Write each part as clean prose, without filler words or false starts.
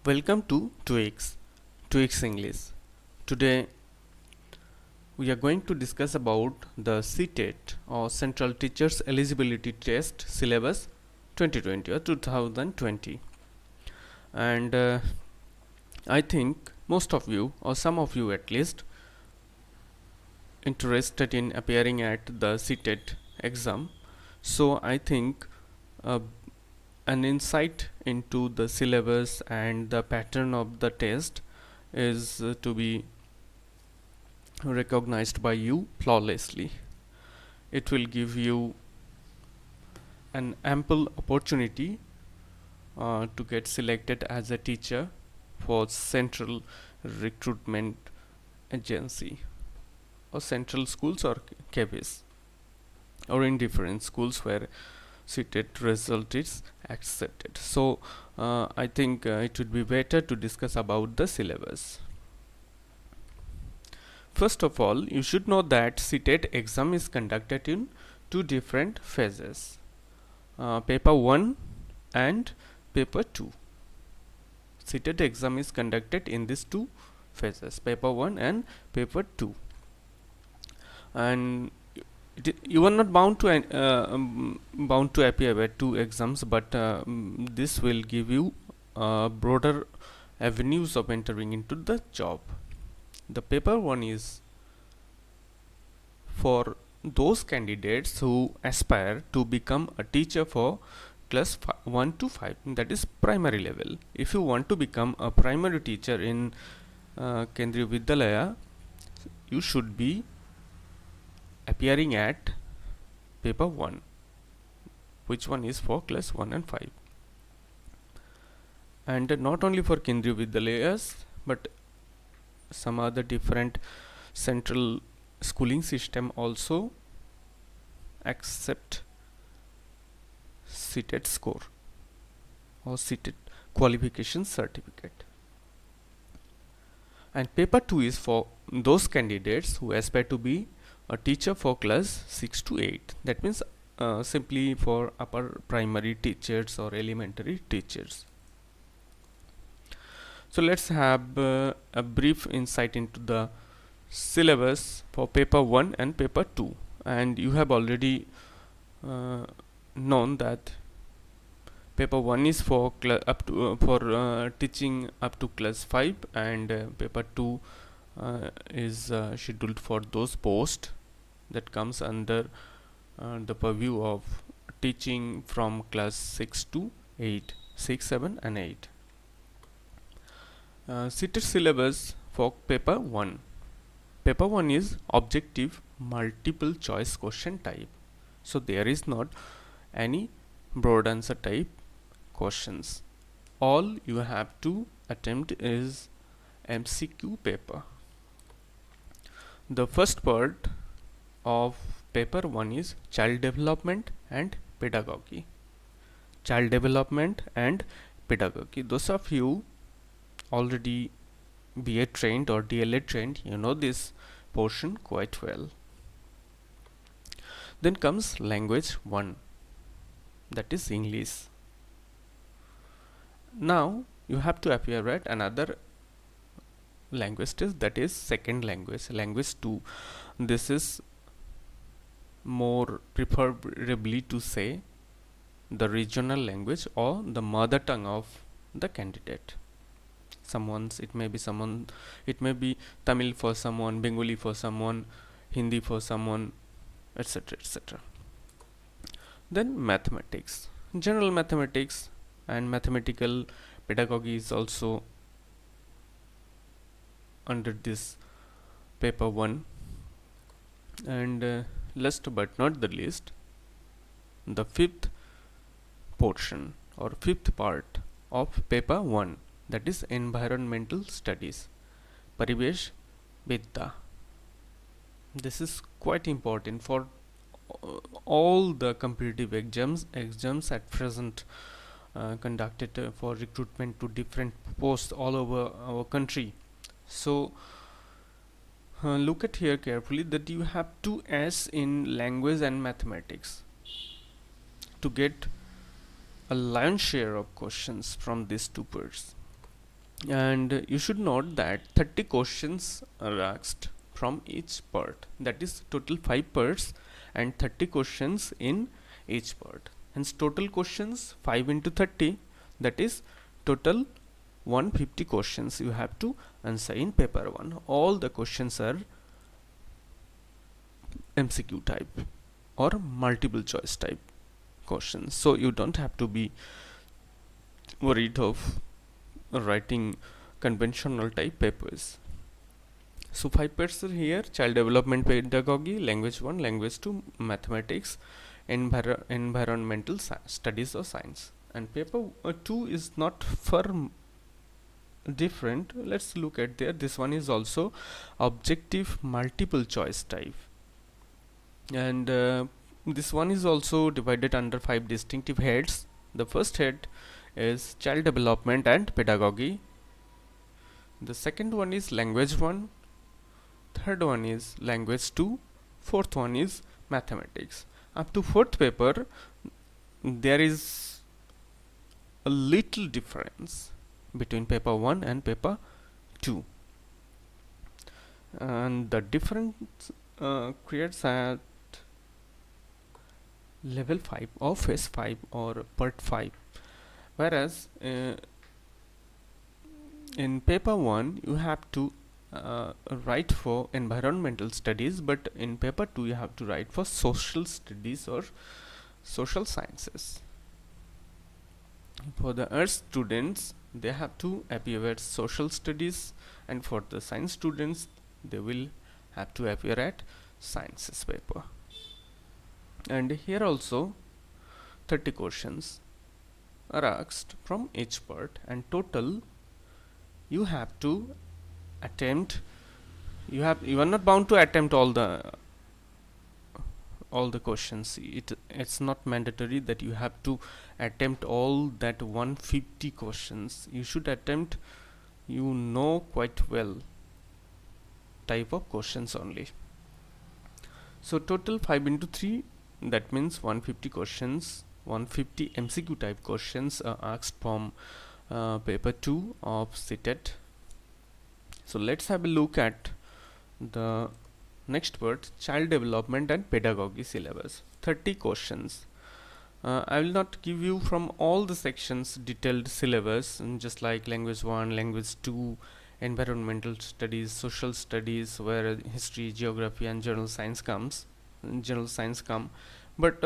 Welcome to 2x English. Today we are going to discuss about the CTET or Central Teachers Eligibility Test syllabus 2020 or 2020. And I think most of you or some of you at least interested in appearing at the CTET exam. So I think uh, an insight into the syllabus and the pattern of the test is to be recognized by you flawlessly. It will give you an ample opportunity to get selected as a teacher for Central Recruitment Agency or Central Schools or KVS or in different schools where CTET result is accepted. So I think it would be better to discuss about the syllabus. First of all, you should know that CTET exam is conducted in two different phases, paper 1 and paper 2. CTET exam is conducted in these two phases, paper 1 and paper 2, and you are not bound to appear at two exams, but this will give you broader avenues of entering into the job. The paper 1 is for those candidates who aspire to become a teacher for class 1 to 5, that is primary level. If you want to become a primary teacher in Kendriya Vidyalaya, you should be appearing at paper 1, which one is for class 1 and 5. And not only for Kendriya Vidyalayas, but some other different central schooling system also accept CTET score or CTET qualification certificate. And paper 2 is for those candidates who aspire to be a teacher for class 6 to 8. That means simply for upper primary teachers or elementary teachers. So let's have a brief insight into the syllabus for paper 1 and paper 2. And you have already known that paper 1 is for teaching up to class 5, and paper 2 is scheduled for those posts that comes under the purview of teaching from class 6 to 8, 6, 7 and 8. CTET syllabus for paper 1. Paper 1 is objective multiple choice question type. So there is not any broad answer type questions. All you have to attempt is MCQ paper. The first part of paper 1 is child development and pedagogy. Child development and pedagogy. Those of you already BA trained or DLA trained, you know this portion quite well. Then comes language 1, that is English. Now you have to appear at another language test, that is second language, language 2. This is more preferably to say the regional language or the mother tongue of the candidate. It may be Tamil for someone, Bengali for someone, Hindi for someone, etc, etc. Then mathematics, general mathematics and mathematical pedagogy is also under this paper 1. And last but not the least, the fifth portion or fifth part of paper 1, that is environmental studies, Paribesh Vidya. This is quite important for all the competitive exams at present conducted for recruitment to different posts all over our country. So look at here carefully that you have 2S in language and mathematics to get a lion's share of questions from these two parts. And you should note that 30 questions are asked from each part, that is total 5 parts and 30 questions in each part. Hence total questions 5 into 30, that is total 150 questions you have to answer in paper 1. All the questions are MCQ type or multiple choice type questions, so you don't have to be worried of writing conventional type papers. So 5 parts are here: child development pedagogy, language 1, language 2, mathematics, environmental studies or science. And paper 2 is not for different. Let's look at there. This one is also objective multiple choice type, and this one is also divided under 5 distinctive heads. The first head is child development and pedagogy. The second one is language 1. Third one is language 2. Fourth one is mathematics. Up to fourth paper, there is a little difference between paper 1 and paper 2. And the difference creates at level 5 or phase 5 or part 5. Whereas in paper 1 you have to write for environmental studies, but in paper 2 you have to write for social studies or social sciences. For the earth students, they have to appear at social studies, and for the science students, they will have to appear at sciences paper. And here also 30 questions are asked from each part, and total you have to attempt, you are not bound to attempt all the questions. It's not mandatory that you have to attempt all that 150 questions. You should attempt, you know, quite well type of questions only. So total 5 into 3, that means 150 questions, 150 MCQ type questions are asked from paper 2 of CTET. So let's have a look at the next part, child development and pedagogy syllabus. 30 questions. I will not give you from all the sections detailed syllabus, just like language 1, language 2, environmental studies, social studies, where history, geography and general science come. But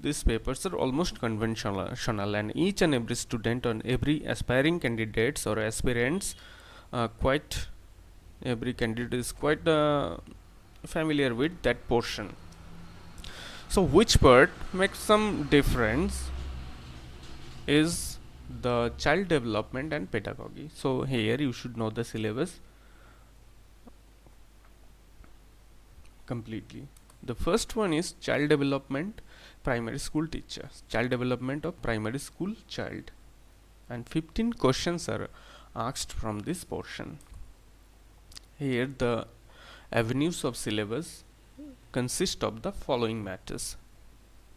these papers are almost conventional, and each and every student and every aspiring candidates or aspirants quite every candidate is quite familiar with that portion. So which part makes some difference is the child development and pedagogy. So here you should know the syllabus completely. The first one is child development, primary school teacher, child development of primary school child, and 15 questions are asked from this portion. Here the avenues of syllabus consist of the following matters,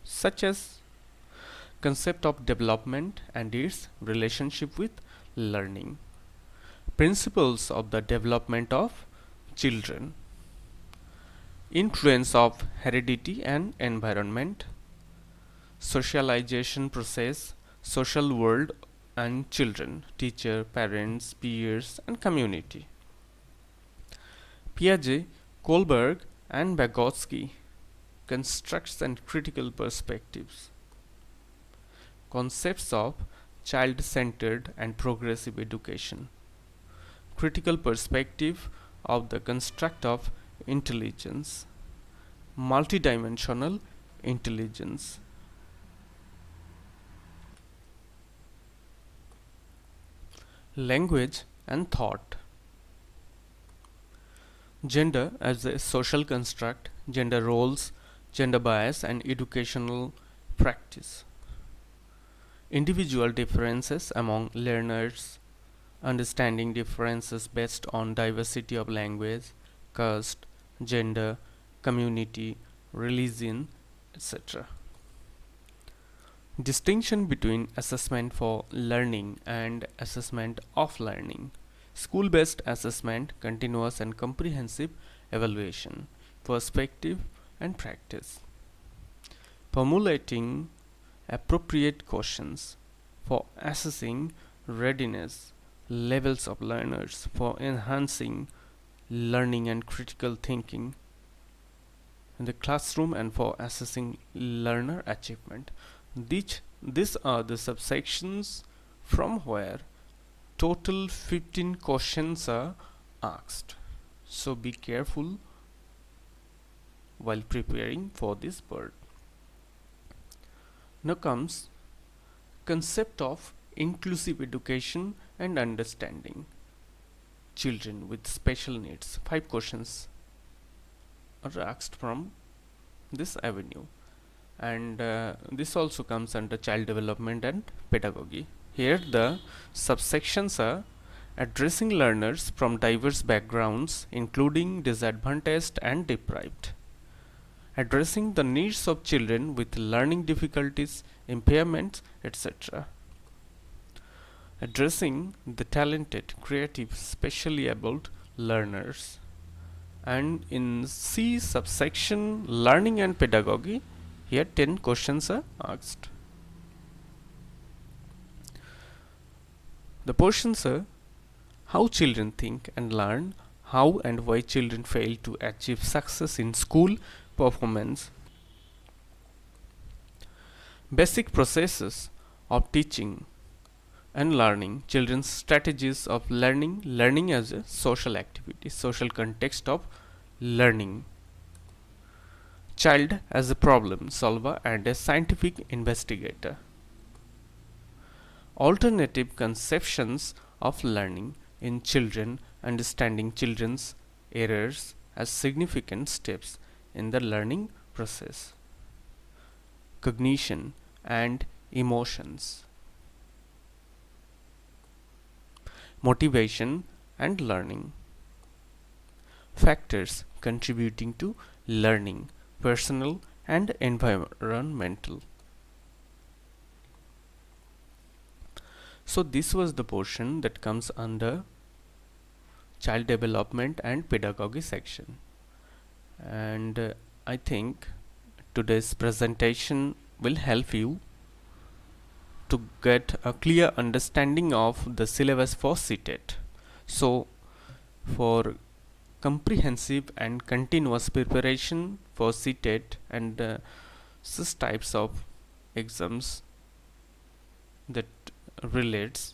such as concept of development and its relationship with learning, principles of the development of children, influence of heredity and environment, socialization process, social world and children, teacher, parents, peers and community. Piaget, Kohlberg and Vygotsky constructs and critical perspectives, concepts of child-centered and progressive education, critical perspective of the construct of intelligence, multidimensional intelligence. Language and thought. Gender as a social construct, gender roles, gender bias and educational practice. Individual differences among learners, understanding differences based on diversity of language, caste, gender, community, religion, etc. Distinction between assessment for learning and assessment of learning. School-based assessment, continuous and comprehensive evaluation, perspective and practice. Formulating appropriate questions for assessing readiness levels of learners, for enhancing learning and critical thinking in the classroom, and for assessing learner achievement. These are the subsections from where total 15 questions are asked. So be careful while preparing for this part. Now comes concept of inclusive education and understanding children with special needs. 5 questions are asked from this avenue, and this also comes under child development and pedagogy. Here the subsections are addressing learners from diverse backgrounds including disadvantaged and deprived, addressing the needs of children with learning difficulties, impairments, etc., addressing the talented, creative, specially abled learners. And in C subsection learning and pedagogy, here 10 questions are asked. The portions are how children think and learn, how and why children fail to achieve success in school performance, basic processes of teaching and learning, children's strategies of learning, learning as a social activity, social context of learning, child as a problem solver and a scientific investigator, alternative conceptions of learning in children, understanding children's errors as significant steps in the learning process, cognition and emotions, motivation and learning, factors contributing to learning, personal and environmental. So this was the portion that comes under child development and pedagogy section, and I think today's presentation will help you to get a clear understanding of the syllabus for CTET. So for comprehensive and continuous preparation for CTET and such types of exams that relate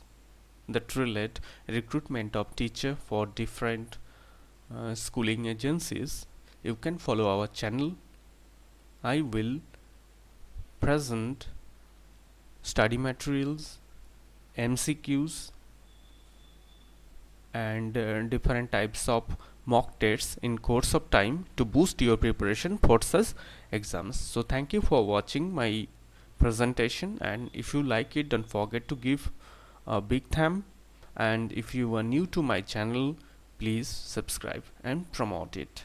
recruitment of teacher for different schooling agencies, you can follow our channel. I will present study materials, MCQs and different types of mock tests in course of time to boost your preparation for such exams. So thank you for watching my presentation, and if you like it, don't forget to give a big thumb, and if you are new to my channel, please subscribe and promote it.